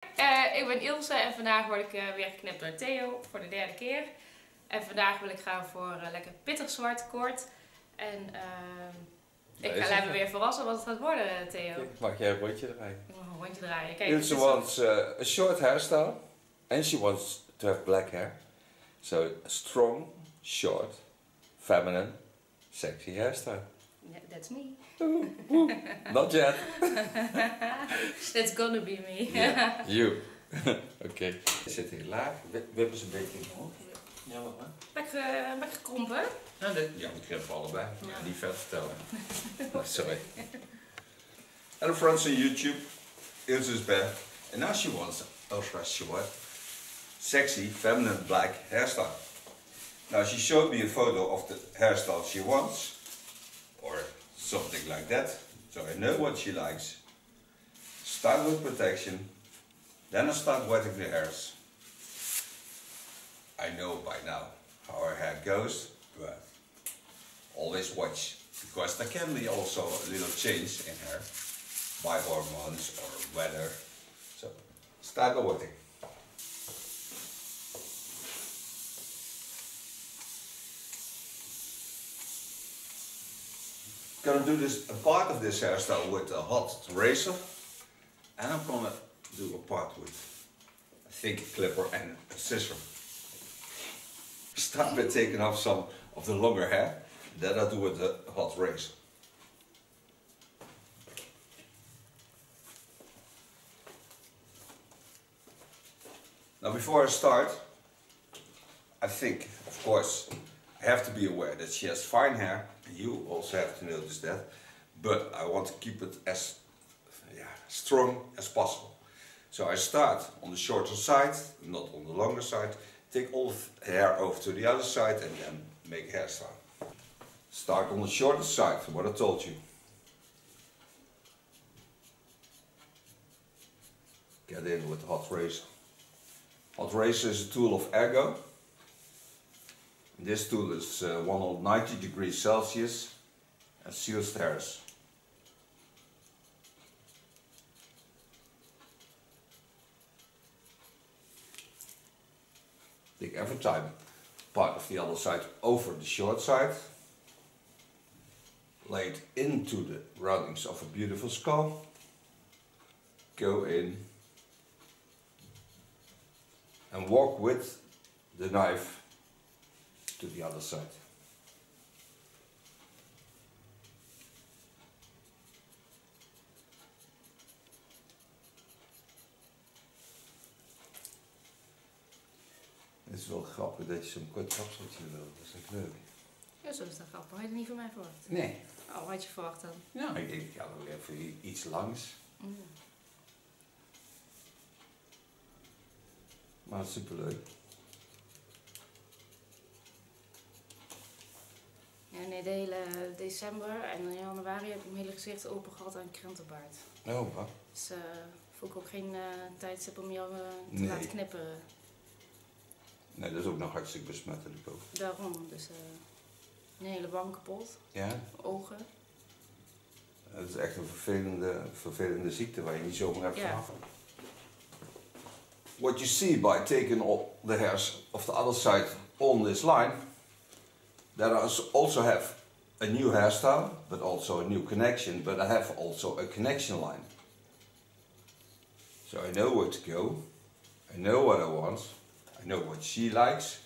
Ik ben Ilse en vandaag word ik weer geknipt door Theo voor de derde keer. En vandaag wil ik gaan voor lekker pittig zwart kort. En ik ga laten me weer verrassen wat het gaat worden, Theo. Kijk, mag jij een rondje draaien? Ik mag een rondje draaien. Kijk, Ilse wants a short hairstyle and she wants to have black hair. So a strong, short, feminine, sexy hairstyle. Yeah, that's me. Not yet. That's gonna be me. Yeah, you. Oké. Je zit hier laag, wip eens een beetje omhoog. Ja, wat maar. Ben ik gekrompen? Ja, we krimpen allebei. Ja, niet vet vertellen. Sorry. Hello friends on YouTube. Ilse is back. And now she wants ultra short, sexy, feminine black hairstyle. Now she showed me a photo of the hairstyle she wants. Or something like that. So I know what she likes. Start with protection. Then I start wetting the hairs. I know by now how her hair goes, but always watch, because there can be also a little change in hair by hormones or weather. So start the wetting. Gonna do this a part of this hairstyle with a hot razor, and I'm gonna do a part with I think a clipper and a scissor. Start by taking off some of the longer hair, then I do with the hot razor. Now before I start, I think, of course, I have to be aware that she has fine hair, and you also have to notice that, but I want to keep it as strong as possible. So I start on the shorter side, not on the longer side, take all the hair over to the other side and then make a hairstyle. Start on the shorter side, what I told you. Get in with the hot razor. Hot razor is a tool of Ergo. This tool is 190 degrees Celsius and seals the hairs. Take every time part of the other side over the short side, lay it into the roundings of a beautiful skull, go in and walk with the knife to the other side. Het is wel grappig dat je zo'n kort kapseltje wil, dat is echt leuk. Ja, zo is dat grappig. Had je het niet van mij verwacht? Nee. Oh, wat had je verwacht dan? Ja, ik denk, ik ga nog even iets langs. Mm. Maar superleuk. Ja, nee, de hele december en in januari heb ik mijn hele gezicht open gehad aan krentenbaard. Oh, wat? Dus voel ik ook geen tijdstip om jou te Nee. laten knippen. Nee, dat is ook nog hartstikke besmettelijk ook. Daarom, dus een hele wang kapot, Ja? ogen. Het is echt een vervelende ziekte waar je niet zomaar hebt vanaf. What you see by taking all the hairs of the other side on this line, that I also have a new hairstyle, but also a new connection, but I have also a connection line. So I know where to go, I know what I want, I know what she likes.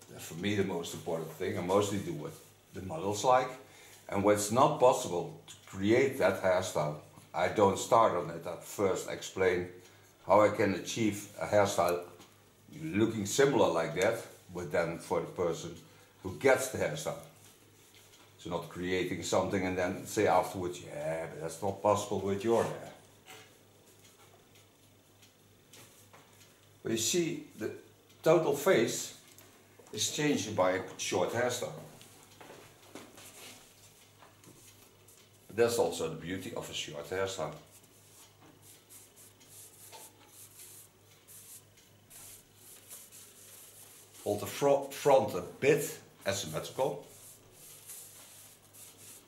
That's for me the most important thing. I mostly do what the models like. And when it's not possible to create that hairstyle, I don't start on it. I first explain how I can achieve a hairstyle looking similar like that, but then for the person who gets the hairstyle. So not creating something and then say afterwards, yeah, but that's not possible with your hair. But you see, the total face is changed by a short hairstyle. But that's also the beauty of a short hairstyle. Hold the front a bit asymmetrical,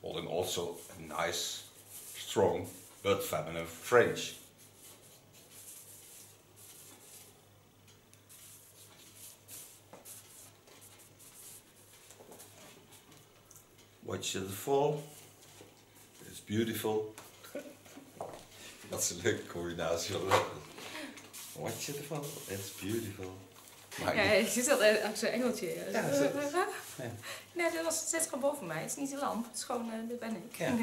holding also a nice, strong but feminine fringe. Watch it fall. It's beautiful. Dat is een leuke combinatie. Watch it fall. It's beautiful. Maar ja, je ziet dat ook zo'n engeltje. Ja, ja. Nee, dat zit gewoon boven mij. Het is niet de lamp. Het is gewoon, dit ben ik. Ja.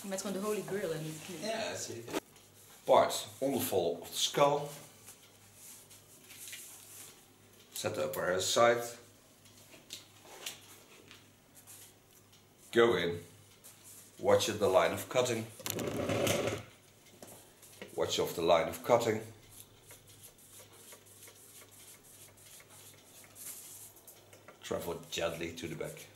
Met gewoon de holy grail in het knie. Ja, zeker. Part on the fall of the skull. Set up her side. Go in. Watch at the line of cutting. Watch off the line of cutting. Travel gently to the back.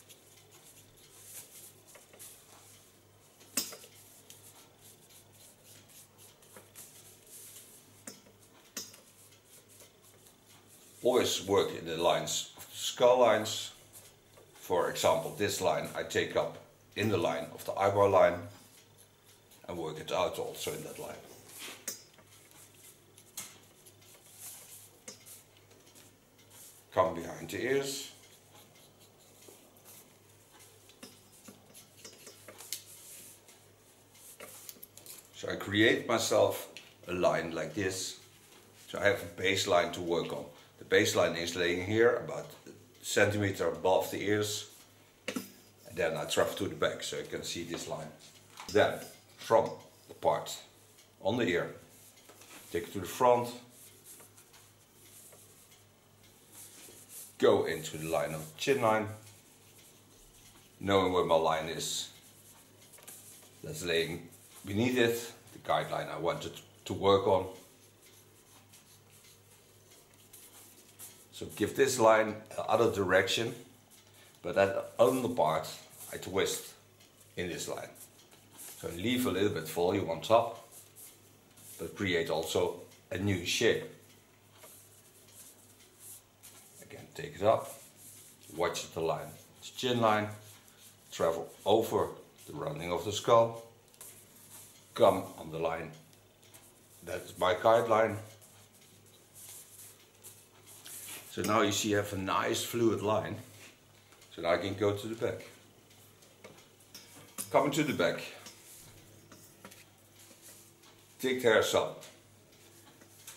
Always work in the lines of the skull lines. For example, this line I take up in the line of the eyebrow line and work it out also in that line. Come behind the ears. So I create myself a line like this. So I have a baseline to work on. The baseline is laying here about a centimeter above the ears. And then I travel to the back so you can see this line. Then from the part on the ear, take it to the front. Go into the line of the chin line. Knowing where my line is. That's laying beneath it, the guideline I wanted to work on. So give this line another direction, but that under part I twist in this line. So leave a little bit volume on top, but create also a new shape. Again, take it up, watch the line, it's chin line, travel over the rounding of the skull, come on the line, that's my guideline. So now you see I have a nice fluid line. So now I can go to the back. Coming to the back. Take the hairs up.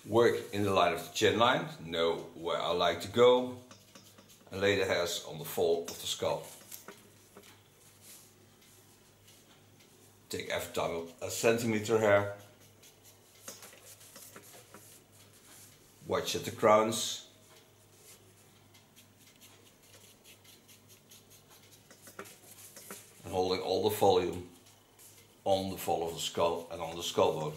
Work in the line of the chin line. Know where I like to go. And lay the hairs on the fall of the skull. Take every time a centimeter hair. Watch at the crowns. Holding all the volume on the fall of the skull and on the skull bone.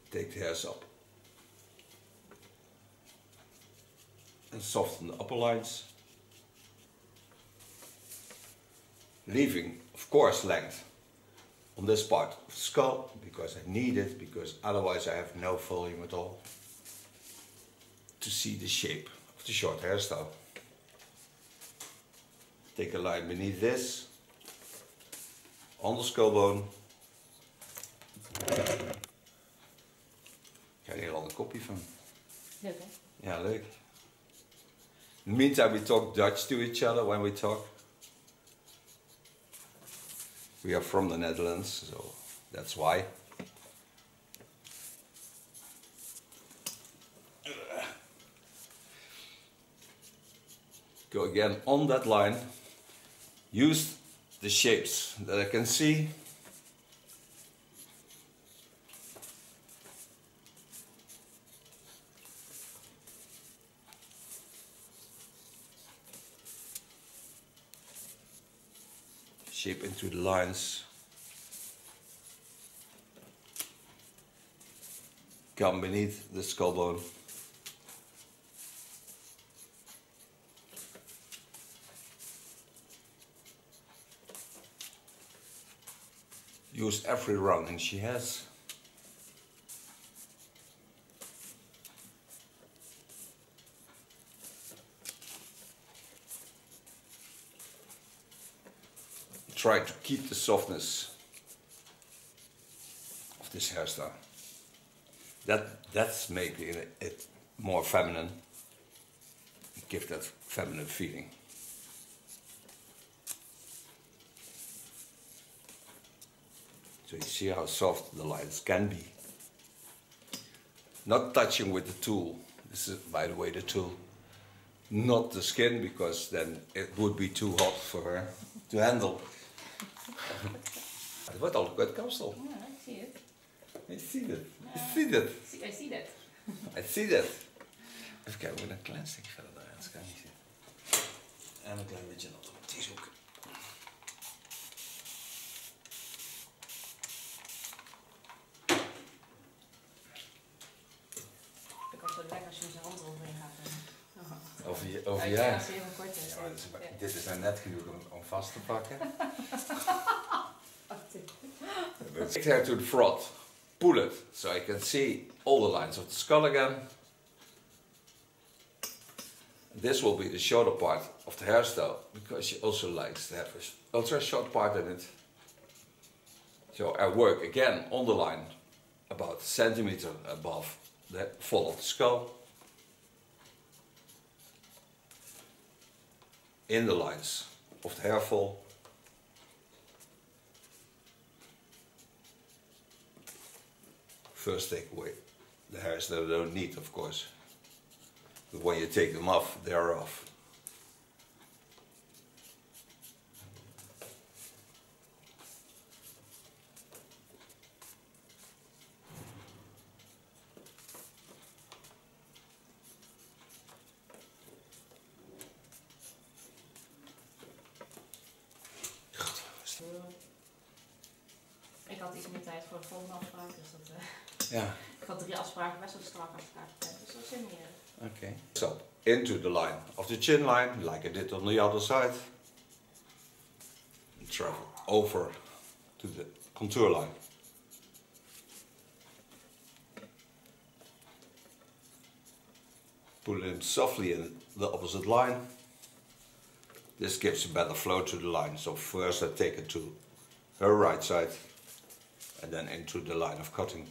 Take the hairs up and soften the upper lines, leaving of course length on this part of the skull, because I need it, because otherwise I have no volume at all to see the shape of the short hairstyle. Take a line beneath this, on the skull bone. Ik ga er hier al een kopie van. Leuk hè? Ja, leuk. In the meantime we talk Dutch to each other when we talk. We are from the Netherlands, so that's why. Go again on that line. Use the shapes that I can see. Shape into the lines. Come beneath the skull bone. Use every rounding she has. Try to keep the softness of this hairstyle. That's making it more feminine. Give that feminine feeling. So you see how soft the lines can be. Not touching with the tool. This is, by the way, the tool. Not the skin, because then it would be too hot for her to handle. Het wordt al een goed kapsel. Ja, ik zie het. Ik zie het. Ik zie het. I see that. Ik zie het. Even kijken, we een klein stukje verder erin. Dat kan niet zien. En een klein beetje nat op die zoek. Ik had zo lekker als je zijn hand eroverheen gaat. Over Ja, jij. als hij even kort is. Ja, maar dit is nou net genoeg om vast te pakken. Take her to the front. Pull it so I can see all the lines of the skull again. This will be the shorter part of the hairstyle because she also likes to have an ultra short part in it. So I work again on the line about a centimeter above the fall of the skull. In the lines of the hair fall. First take away the hairs that I don't need, of course. But when you take them off, they are off. Ik had iets meer tijd voor de volgende afspraak, dus dat... Ja. Ik had 3 afspraken best wel strak afspraken, dus dat zit meer. Okay. So, into the line of the chin line, like I did on the other side. And travel over to the contour line. Pull in softly in the opposite line. This gives a better flow to the line. So first I take it to her right side and then into the line of cutting.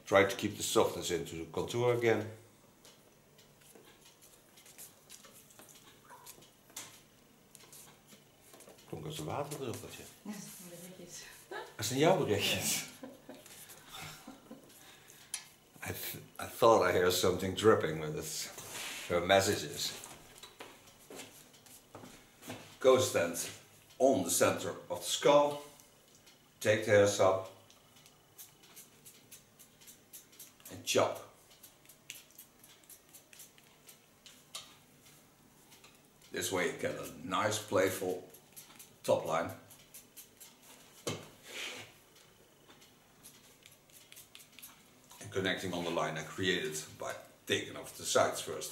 Try to keep the softness into the contour again. Klonk als een waterdruppeltje. Ja, dat zijn berichtjes. Dat zijn jouw berichtjes. I thought I heard something dripping with it. Her messages. Go stand on the center of the skull. Take the hairs up. And chop. This way you get a nice playful top line. And connecting on the line I created by taking off the sides first.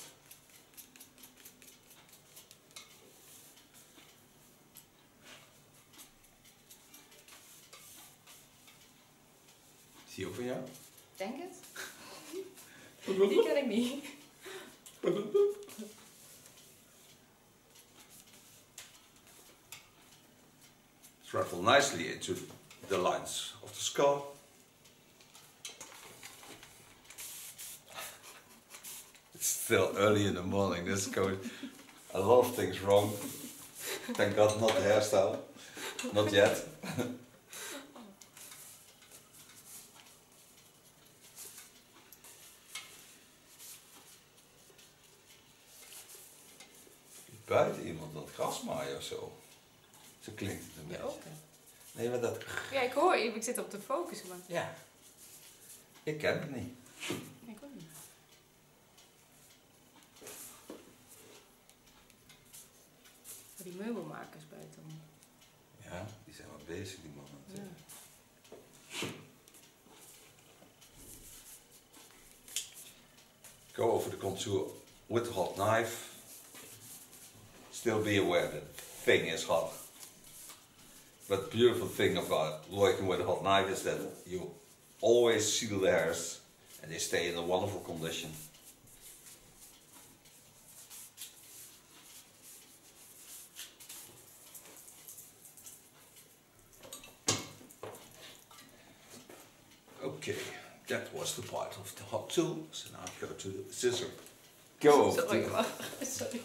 Zie je ook van jou? Denk het? Die ken ik niet. Travel nicely into the lines of the skull. It's still early in the morning. There's going a lot of things wrong. Thank God, not the hairstyle. Not yet. Buiten iemand dat gras maaien of zo. Zo klinkt het een beetje. Ook. Nee, maar dat... Ja, ik hoor je. Ik zit op de focus, maar... Ja. Ik ken het niet. Ik ook niet. Die meubelmakers buiten. Ja, die zijn wel bezig, die mannen. Ja. Go over the contour with the hot knife. Still be aware that the thing is hot. But the beautiful thing about working with a hot knife is that you always seal the hairs and they stay in a wonderful condition. Okay, that was the part of the hot tool. So now I go to the scissor. Go over Sorry, to... sorry.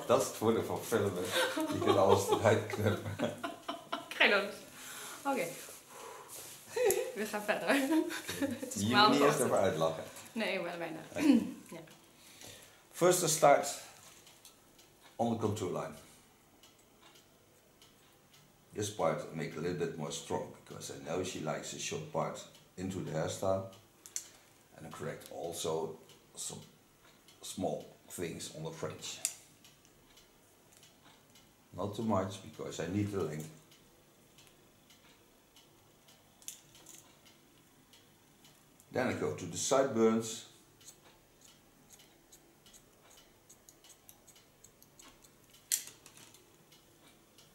Dat is het voordeel van filmen. Je kunt alles eruit knippen. Ga je dan. Oké. We gaan verder. Het is Je moet niet eerst even uitlachen. Nee, maar bijna. Ja. First I start on the contour line. This part I make a little bit more strong because I know she likes the short part into the hairstyle. And I correct also some small things on the fringe. Not too much because I need the length. Then I go to the sideburns.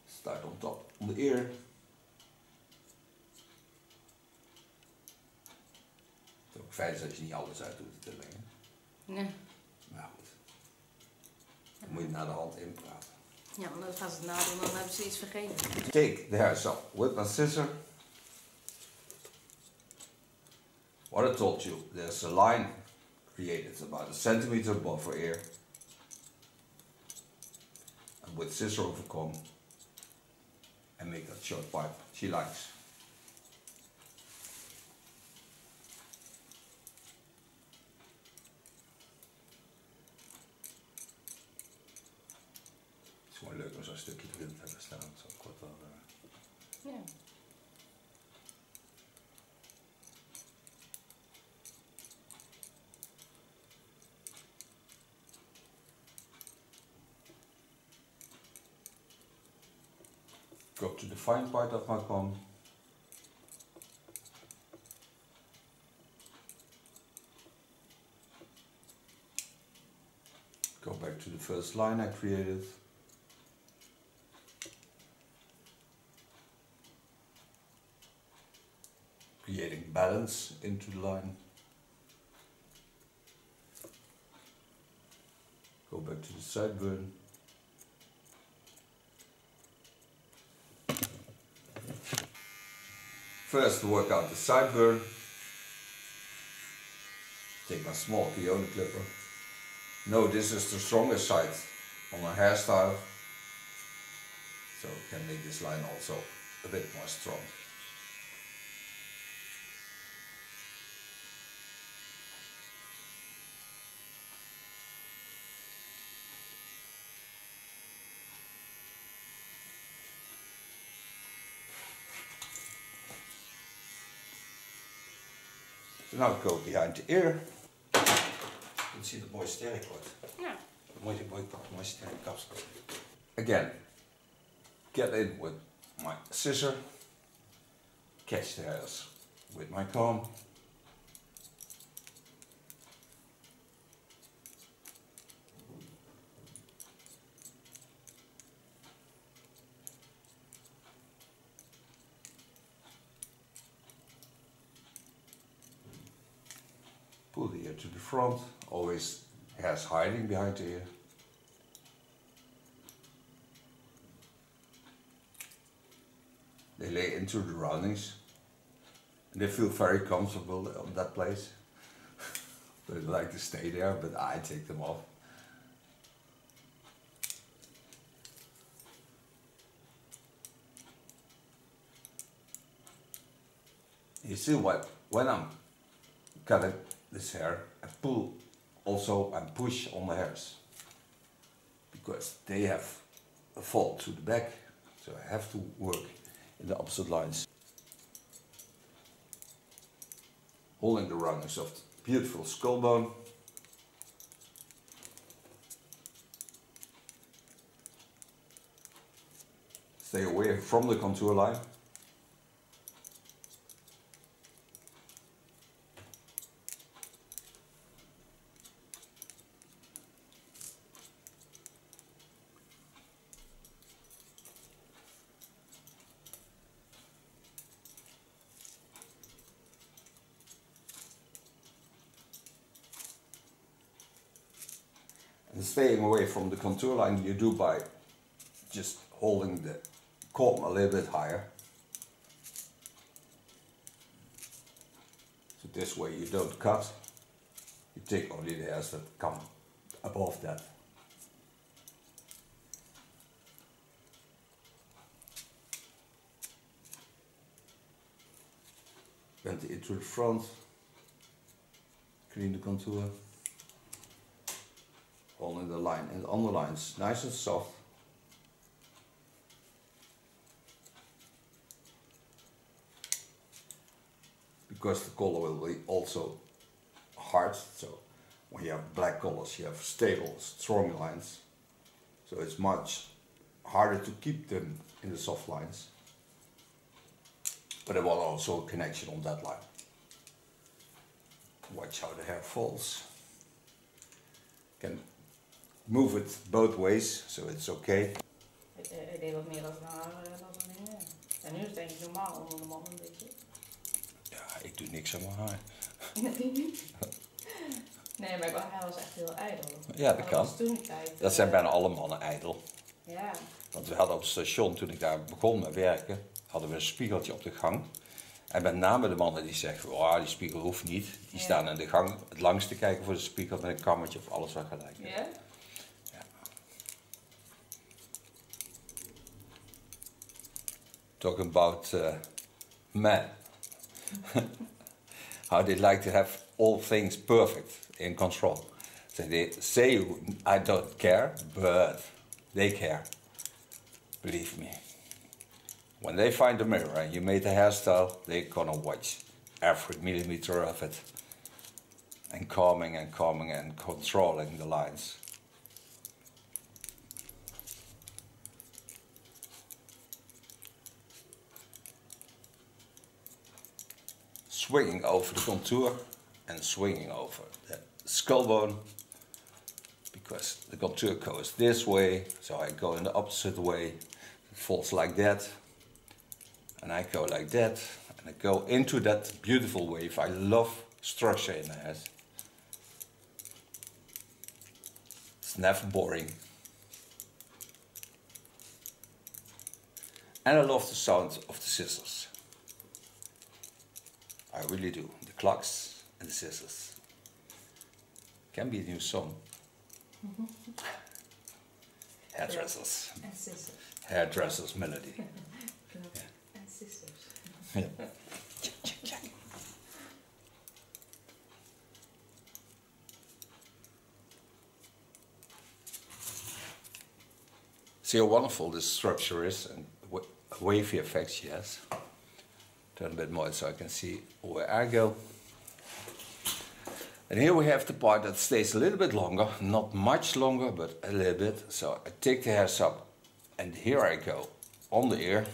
Start on top, on the ear. Het is ook fijn dat je niet alles uit doet te lengen. Nee. Maar goed. Dan moet je naar de hand inpraten. Ja, want dan gaan ze het nadoen, dan hebben ze iets vergeten. Take the hair so with my scissor. What I told you, there's a line created about a centimeter above her ear. And with scissor over comb and make that short pipe she likes. Het is gewoon leuk om zo'n stukje erin te hebben staan, zo kort wel. Ja. Go to the fine part of my comb. Go back to the first line I created. Creating balance into the line. Go back to the sideburn. First work out the sideburn. Take my small peony clipper. No, this is the strongest side on a hairstyle. So can make this line also a bit more strong. So now go behind the ear. Je ziet het mooi sterk wordt. Ja. Mooi sterk kapsel. Again, get in with my scissor. Catch the hairs with my comb. Pull the ear to the front, always hairs hiding behind the ear. They lay into the roundings and they feel very comfortable on that place. They like to stay there, but I take them off. You see what, when I'm cutting this hair, I pull also and push on the hairs because they have a fall to the back, so I have to work in the opposite lines. Holding the roundings of the beautiful skull bone. Stay away from the contour line. And staying away from the contour line you do by just holding the comb a little bit higher. This way you don't cut. You take only the hairs that come above that. Bend it to the front. Clean the contour. Holding the line and underlines nice and soft. Because the color will be also hard, so when you have black colors you have stable, strong lines. So it's much harder to keep them in the soft lines. But there was also a connection on that line. Watch how the hair falls. Can move it both ways, so it's okay. Ik deed wat meer dan een ding. En nu is het denk ik normaal onder de man een beetje. Ja, ik doe niks aan mijn haar. Nee, maar hij was echt heel ijdel. Ja, dat kan. Dat zijn bijna alle mannen ijdel. Ja. Want we hadden op het station, toen ik daar begon met werken, hadden we een spiegeltje op de gang. En met name de mannen die zeggen, oh, die spiegel hoeft niet. Die staan in de gang het langst te kijken voor de spiegel met een kammetje of alles wat gelijk is. Ja? Ja. Talking about men. How they like to have all things perfect in control. So they say I don't care, but they care. Believe me. When they find the mirror and you made the hairstyle, they're gonna watch every millimeter of it. And calming and controlling the lines. Swinging over the contour and swinging over the skull bone. Because the contour goes this way, so I go in the opposite way. It falls like that. And I go like that, and I go into that beautiful wave. I love structure in the hair. It's never boring. And I love the sound of the scissors. I really do. The clocks and the scissors. Can be a new song. Hairdressers. And scissors. Hairdressers melody. Yeah. Check, check, check. See how wonderful this structure is and wavy effect she has. Turn a bit more so I can see where I go. And here we have the part that stays a little bit longer, not much longer, but a little bit. So I take the hairs up and here I go on the ear.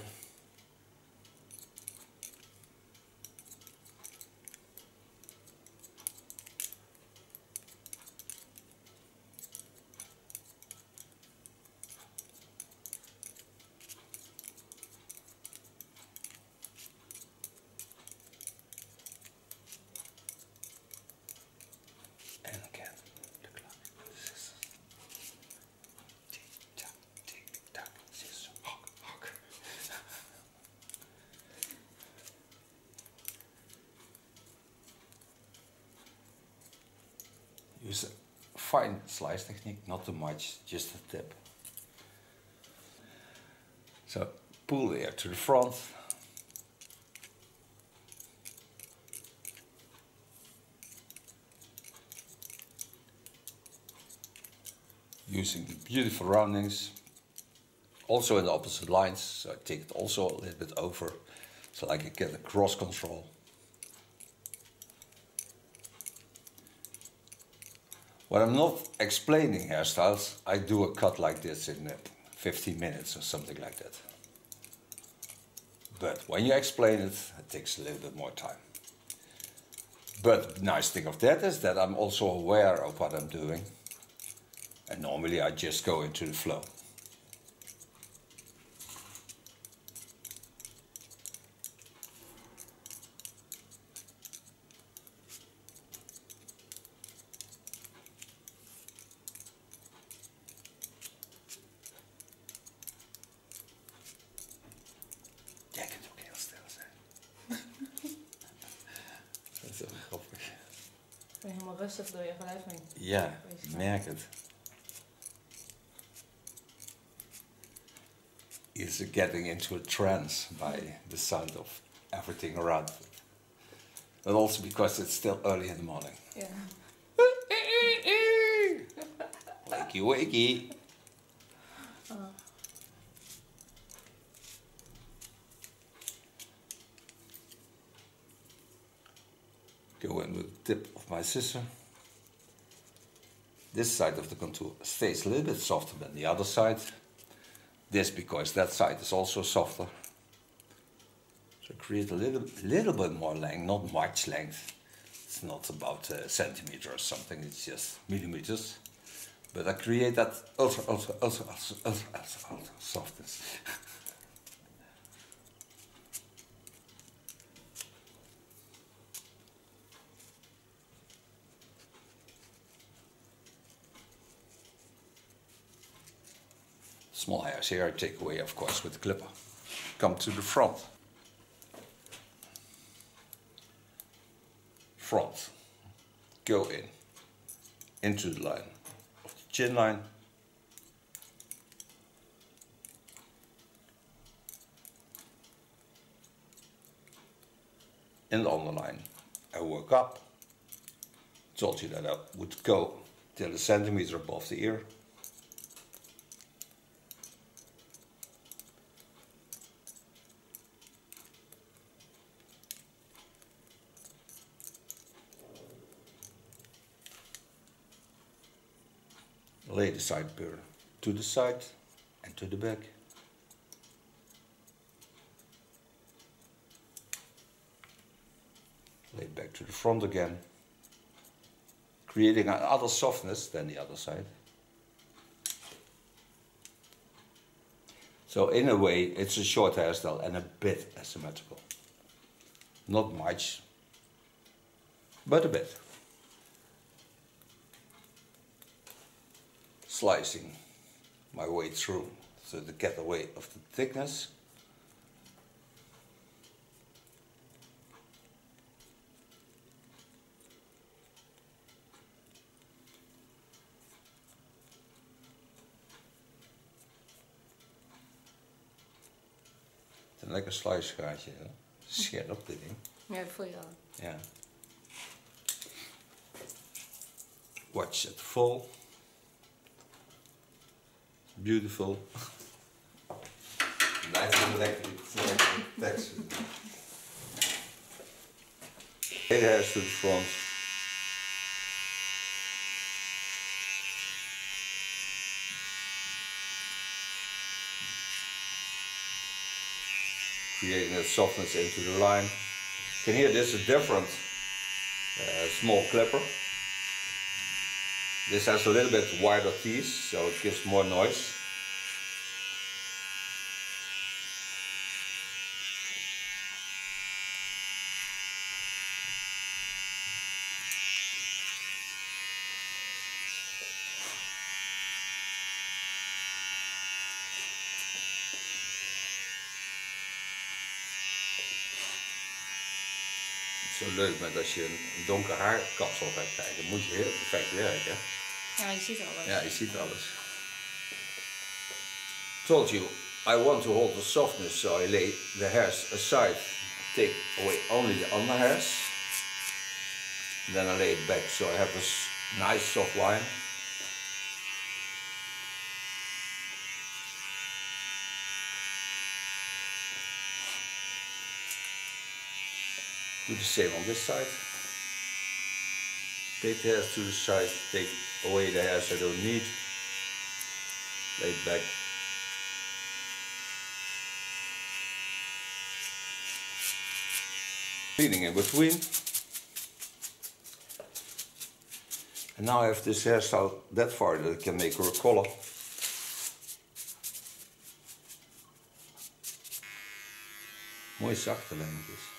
Use a fine slice technique, not too much, just a tip. So pull the hair to the front. Using the beautiful roundings, also in the opposite lines, so I take it also a little bit over, so I can get a cross control. When I'm not explaining hairstyles, I do a cut like this in 15 minutes or something like that. But when you explain it, it takes a little bit more time. But the nice thing of that is that I'm also aware of what I'm doing. And normally I just go into the flow. Jij kunt ook heel stil zijn. Dat is ook rustig door je geluid heen. Ja, ik merk het. Is getting into a trance by the sound of everything around it. But also because it's still early in the morning. Ja. Wakey, wakey. Oh. Go in with the tip of my scissor. This side of the contour stays a little bit softer than the other side. This because that side is also softer. So create a little bit more length, not much length. It's not about a centimeter or something, it's just millimeters. But I create that ultra softness. Small hairs here I take away, of course, with the clipper. Come to the front. Front. Go into the line of the chin line. In the underline, I work up. Told you that I would go till a centimeter above the ear. Lay the sideburn to the side and to the back. Lay it back to the front again, creating another softness than the other side. So in a way, it's a short hairstyle and a bit asymmetrical. Not much, but a bit. Slicing my way through so to get away of the thickness. Een lekker slicegaatje, hè? Scherp dit ding. Ja, dat voel je al. Ja. Watch it fall. Beautiful. Blijf lekker tekst. Lay the hairs to the front. Creating that softness into the line. You can hear this is a different small clipper. This has a little bit wider teeth, so it gives more noise. Het is zo leuk met als je een donker haarkapsel gaat krijgen, moet je heel perfect werken. Ja, je ziet alles. Ja, je ziet alles. Told you, I want to hold the softness, so I lay the hairs aside, take away only the under hairs. Then I lay it back, so I have a nice soft line. Do the same on this side. Take the hairs to the side, take away the hairs I don't need. Lay it back. Cleaning in between. And now I have this hairstyle that far that I can make her a collar. Mooi zachte lijntjes.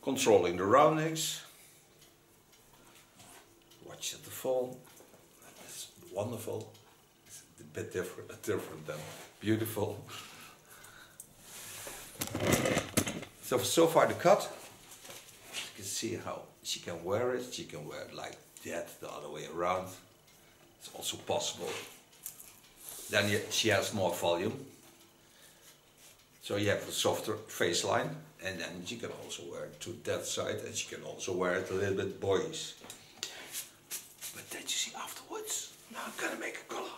Controlling the roundings. Watch it fall. That's wonderful. It's the bit different than beautiful. So far the cut. You can see how she can wear it. She can wear it like that, the other way around. It's also possible. Then she has more volume. So you have a softer face line, and then she can also wear it to that side, and she can also wear it a little bit boyish. But then you see afterwards, now I'm gonna make a collar.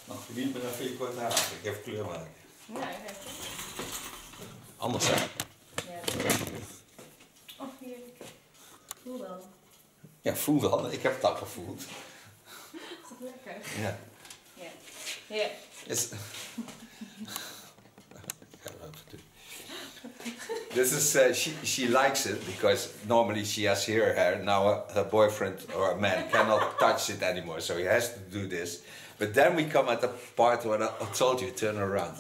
Nou, geniet maar even je kort haar. Ik ga even kleur maken. Ja, ik heb Anders zijn. Ja. Oh, heerlijk. Voel wel. Ja, voel wel. Ik heb het al gevoeld. Is dat lekker? Ja. Ja. Ja. Is... This is she likes it because normally she has here hair. Now her boyfriend or a man cannot touch it anymore, so he has to do this. But then we come at the part where I told you turn around.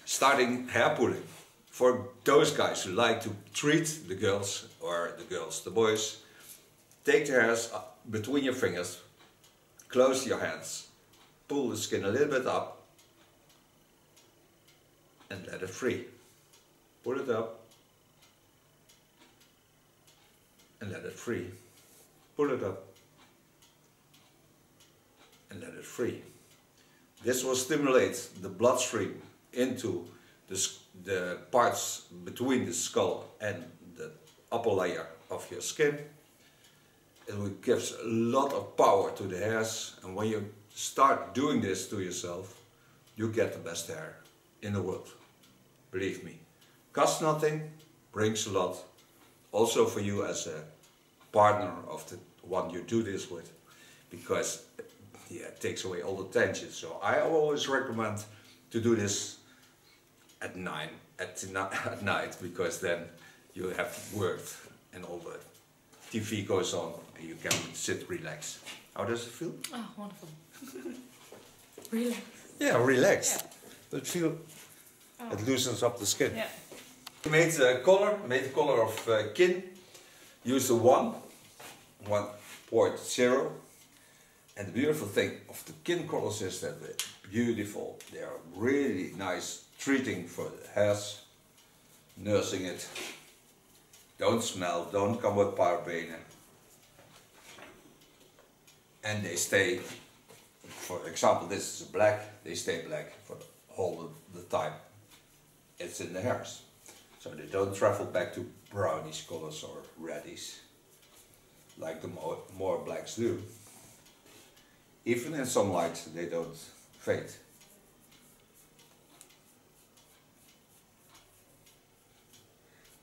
Starting hair pulling. For those guys who like to treat the girls, or the girls, the boys, take the hairs between your fingers, close your hands, pull the skin a little bit up, and let it free. Pull it up, and let it free. Pull it up, and let it free. This will stimulate the bloodstream into the parts between the skull and the upper layer of your skin. It will give a lot of power to the hairs, and when you start doing this to yourself, you get the best hair in the world. Believe me. Costs nothing, brings a lot. Also for you as a partner of the one you do this with, because yeah, it takes away all the tension. So I always recommend to do this at night, because then you have worked and all the TV goes on and you can sit relax. How does it feel? Oh, wonderful. Relax. Yeah, relaxed. Yeah. It loosens up the skin. Yeah. We made the color of kin. Use the 1.0. And the beautiful thing of the kin colors is that they're beautiful. They are really nice treating for the hairs, nursing it. Don't smell, don't come with parabenen. And they stay, for example, this is black, they stay black for the whole of the time it's in the hairs. So they don't travel back to brownish colors or reddish, like the more blacks do. Even in sunlight they don't fade.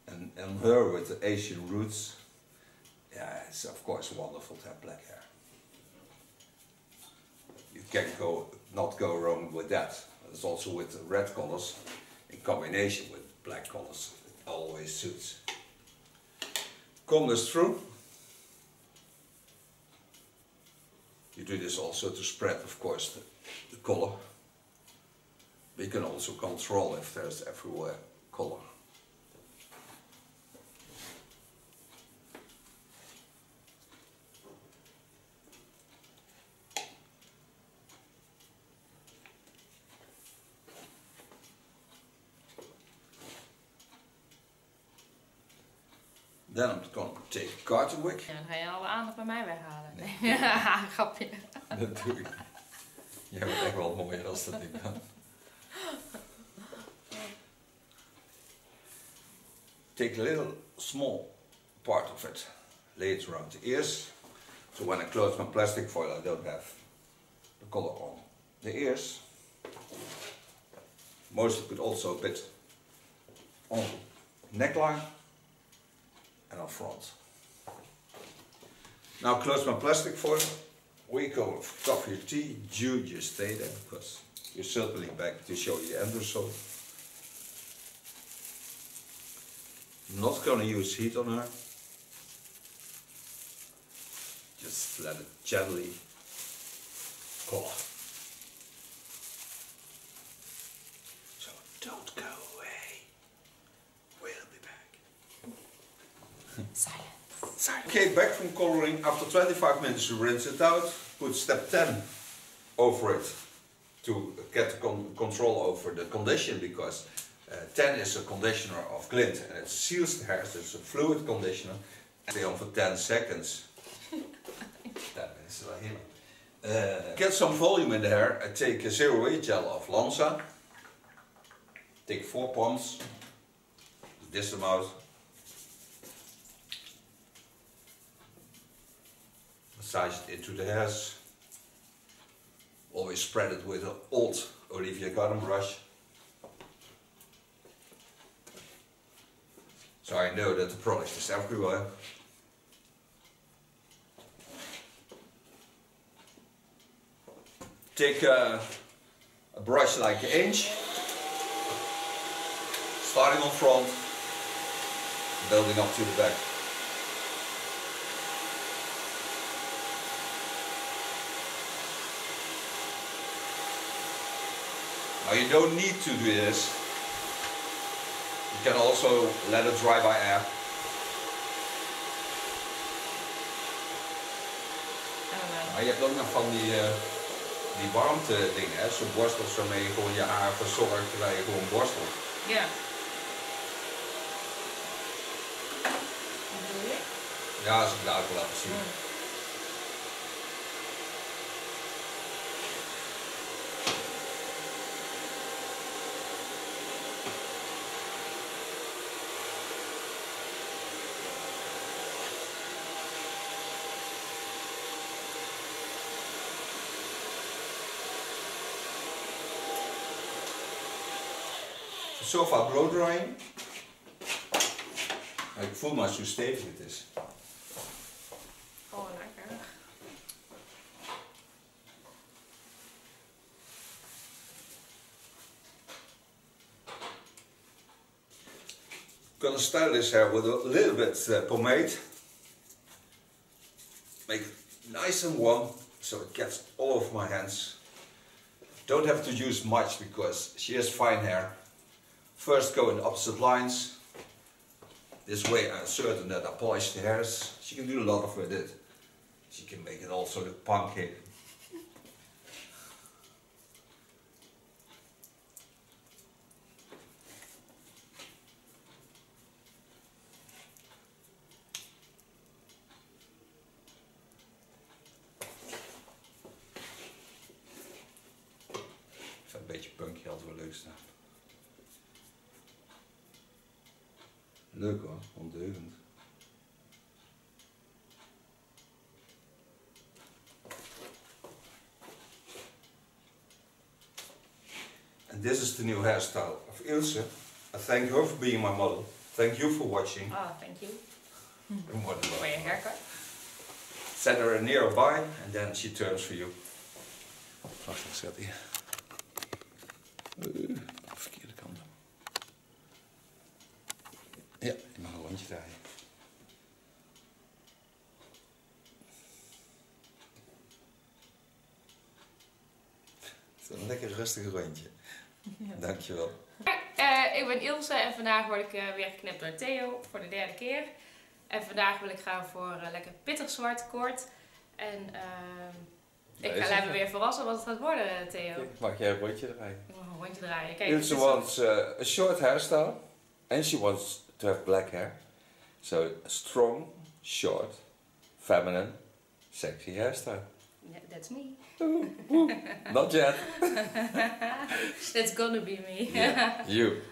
And her with the Asian roots, yeah, it's of course wonderful to have black hair. You can not go wrong with that. It's also with the red colors in combination with black colors. It always suits. Comb this through. You do this also to spread, of course, the color. But you can also control if there's everywhere color. Then I'm going to take a cotton wig. Ja, dan ga je alle aandacht bij mij weghalen. Nee. Grapje. Dat doe ik. Jij bent echt wel mooier als dat ik ben. Take a little small part of it, lay it around the ears. So when I close my plastic foil, I don't have the color on the ears. Most of it also a bit on neckline and on front. Now close my plastic foil. We go with coffee or tea. You just stay there because you're certainly back to show you the end result. I'm not going to use heat on her. Just let it gently color. back from coloring. After 25 minutes you rinse it out. Put step 10 over it to get control over the condition, because 10 is a conditioner of glint and it seals the hair, so it's a fluid conditioner. Stay on for 10 seconds. 10 minutes right here. Get some volume in the hair. I take a 0-8 gel of Lanza. Take 4 pumps. This amount. Massage it into the hairs. Always spread it with an old Olivia garden brush. So I know that the product is everywhere. Take a brush like an inch, starting on front, building up to the back. Now you don't need to do this. You can also let it dry by air. Maar je hebt ook nog van die warmte dingen, hè? Zo'n borstels waarmee je gewoon je haar verzorgt terwijl je gewoon borstelt. Ja. Wat bedoel je? Ja, dat is ik later laten zien. So far blow drying. Ik voel maar zo stevig het is. Oh, lekker. Gonna style this hair with a little bit pomade. Make it nice and warm so it gets all over my hands. Don't have to use much because she has fine hair. First go in the opposite lines. This way I'm certain that I polish the hairs. She can do a lot with it. She can make it also look punky. Ik vind een beetje punky altijd wel leuk staan. Leuk hoor, ondeugend. And this is the new hairstyle of Ilse. I thank her for being my model. Thank you for watching. Oh, thank you. For your haircut. Set her nearby and then she turns for you. Wacht, ik zet hier. Verkeerde kant op. Ja, je mag een rondje draaien. Het is een lekker rustig rondje. Ja. Dankjewel. Ik ben Ilse en vandaag word ik weer geknipt door Theo voor de 3e keer. En vandaag wil ik gaan voor lekker pittig zwart kort. En ik ga Lijmen weer verrassen wat het gaat worden, Theo. Mag jij een rondje draaien? Ik mag een rondje draaien. Kijk, Ilse wants a short hairstyle and she wants to have black hair. So strong, short, feminine, sexy hairstyle. Yeah, that's me. Not yet. That's gonna be me. Yeah, you.